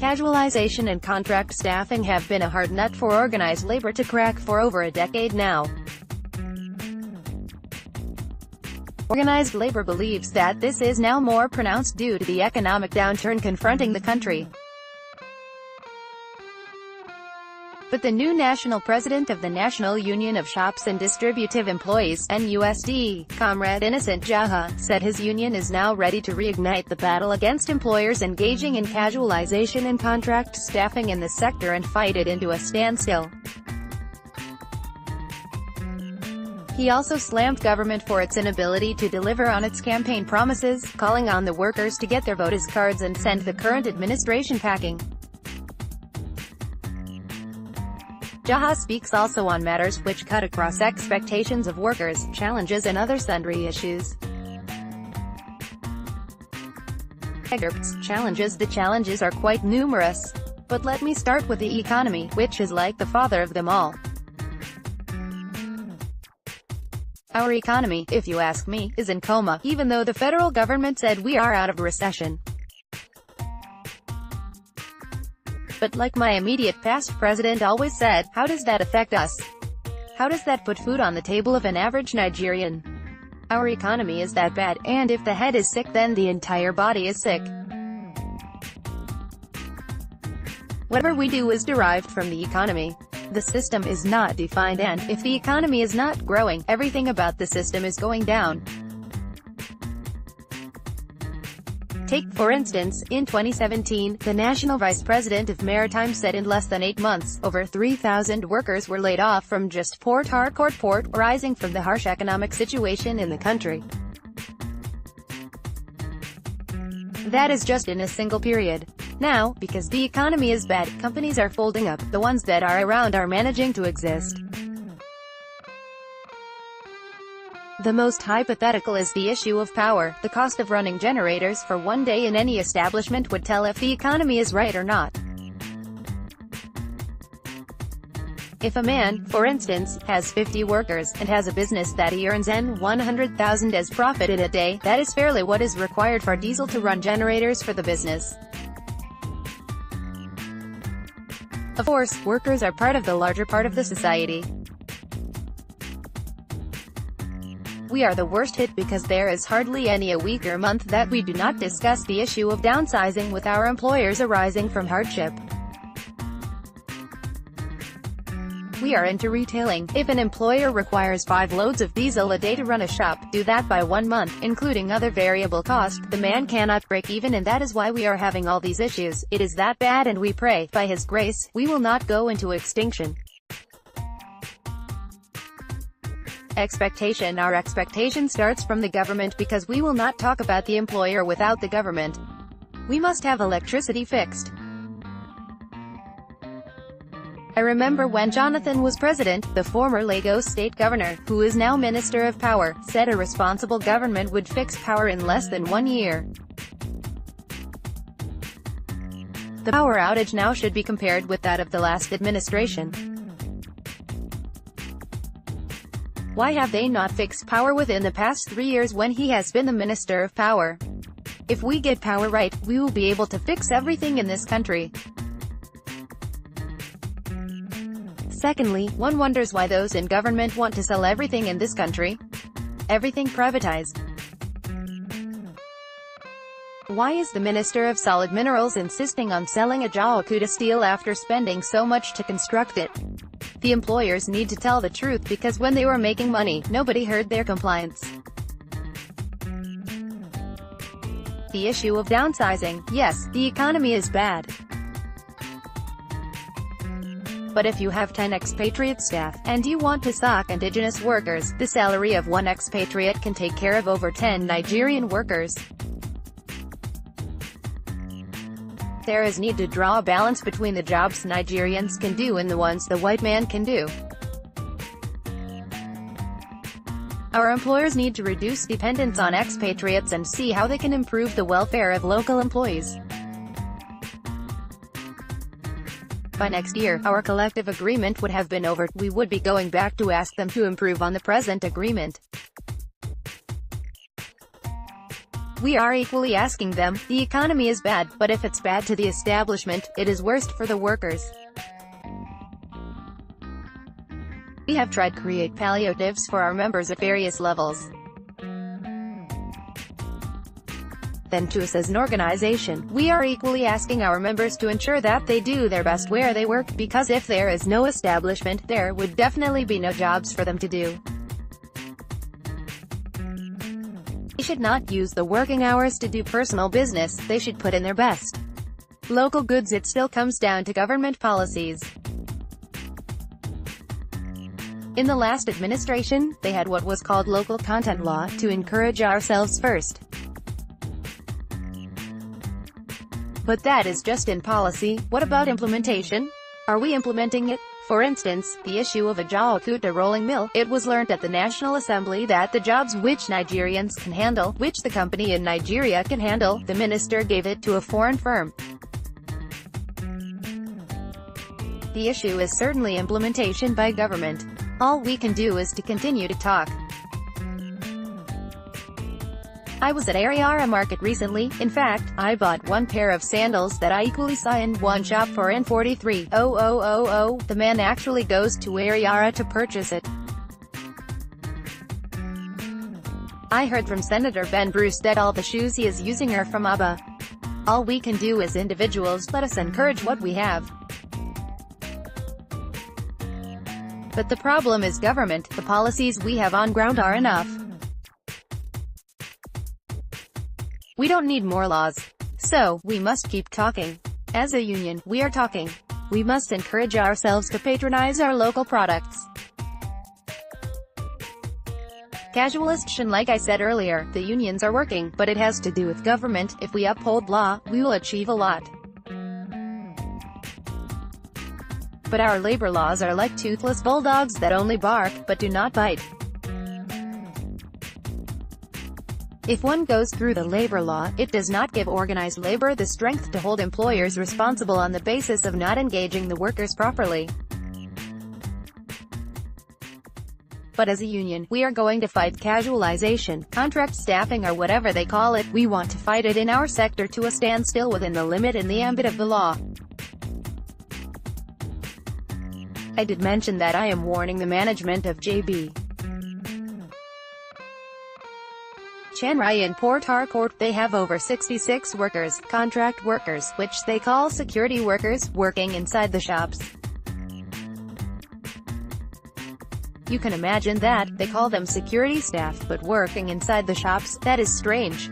Casualisation and contract staffing have been a hard nut for organised labour to crack for over a decade now. Organised labour believes that this is now more pronounced due to the economic downturn confronting the country. But the new national president of the National Union of Shops and Distributive Employees, NUSDE, Comrade Innocent Jaja, said his union is now ready to reignite the battle against employers engaging in casualisation and contract staffing in the sector and fight it into a standstill. He also slammed government for its inability to deliver on its campaign promises, calling on the workers to get their voters' cards and send the current administration packing. Jaja speaks also on matters which cut across expectations of workers, challenges and other sundry issues. Challenges. The challenges are quite numerous. But let me start with the economy, which is like the father of them all. Our economy, if you ask me, is in coma, even though the federal government said we are out of recession. But like my immediate past president always said, how does that affect us? How does that put food on the table of an average Nigerian? Our economy is that bad, and if the head is sick then the entire body is sick. Whatever we do is derived from the economy. The system is not defined, and if the economy is not growing, everything about the system is going down. Take, for instance, in 2017, the National Vice President of Maritime said in less than 8 months, over 3,000 workers were laid off from just Port Harcourt Port, arising from the harsh economic situation in the country. That is just in a single period. Now, because the economy is bad, companies are folding up, the ones that are around are managing to exist. The most hypothetical is the issue of power. The cost of running generators for one day in any establishment would tell if the economy is right or not. If a man, for instance, has 50 workers, and has a business that he earns $100,000 as profit in a day, that is fairly what is required for diesel to run generators for the business. Of course, workers are part of the larger part of the society. We are the worst hit because there is hardly any a week or month that we do not discuss the issue of downsizing with our employers arising from hardship. We are into retailing. If an employer requires 5 loads of diesel a day to run a shop, do that by 1 month, including other variable costs, the man cannot break even, and that is why we are having all these issues. It is that bad, and we pray, by His grace, we will not go into extinction. Expectation. Our expectation starts from the government because we will not talk about the employer without the government. We must have electricity fixed. I remember when Jonathan was president, the former Lagos state governor, who is now Minister of Power, said a responsible government would fix power in less than 1 year. The power outage now should be compared with that of the last administration. Why have they not fixed power within the past 3 years when he has been the Minister of Power? If we get power right, we will be able to fix everything in this country. Secondly, one wonders why those in government want to sell everything in this country. Everything privatized. Why is the Minister of Solid Minerals insisting on selling Ajaokuta steel after spending so much to construct it? The employers need to tell the truth because when they were making money, nobody heard their complaints. The issue of downsizing. Yes, the economy is bad. But if you have 10 expatriate staff, and you want to stock indigenous workers, the salary of one expatriate can take care of over 10 Nigerian workers. There is need to draw a balance between the jobs Nigerians can do and the ones the white man can do. Our employers need to reduce dependence on expatriates and see how they can improve the welfare of local employees. By next year, our collective agreement would have been over. We would be going back to ask them to improve on the present agreement. We are equally asking them. The economy is bad, but if it's bad to the establishment, it is worst for the workers. We have tried to create palliatives for our members at various levels. Then to us as an organization, we are equally asking our members to ensure that they do their best where they work, because if there is no establishment, there would definitely be no jobs for them to do. They should not use the working hours to do personal business, they should put in their best. Local goods. It still comes down to government policies. In the last administration, they had what was called local content law, to encourage ourselves first. But that is just in policy. What about implementation? Are we implementing it? For instance, the issue of a Jaja rolling mill. It was learnt at the National Assembly that the jobs which Nigerians can handle, which the company in Nigeria can handle, the minister gave it to a foreign firm. The issue is certainly implementation by government. All we can do is to continue to talk. I was at Ariara Market recently. In fact, I bought one pair of sandals that I equally saw in one shop for N$43,000. The man actually goes to Ariara to purchase it. I heard from Senator Ben Bruce that all the shoes he is using are from Aba. All we can do as individuals, let us encourage what we have. But the problem is government. The policies we have on ground are enough. We don't need more laws. So, we must keep talking. As a union, we are talking. We must encourage ourselves to patronize our local products. Casualisation. Like I said earlier, the unions are working, but it has to do with government. If we uphold law, we will achieve a lot. But our labor laws are like toothless bulldogs that only bark, but do not bite. If one goes through the labor law, it does not give organized labor the strength to hold employers responsible on the basis of not engaging the workers properly. But as a union, we are going to fight casualization, contract staffing, or whatever they call it. We want to fight it in our sector to a standstill within the limit and the ambit of the law. I did mention that I am warning the management of JB Chanrai in Port Harcourt. They have over 66 workers, contract workers, which they call security workers, working inside the shops. You can imagine that, they call them security staff, but working inside the shops. That is strange.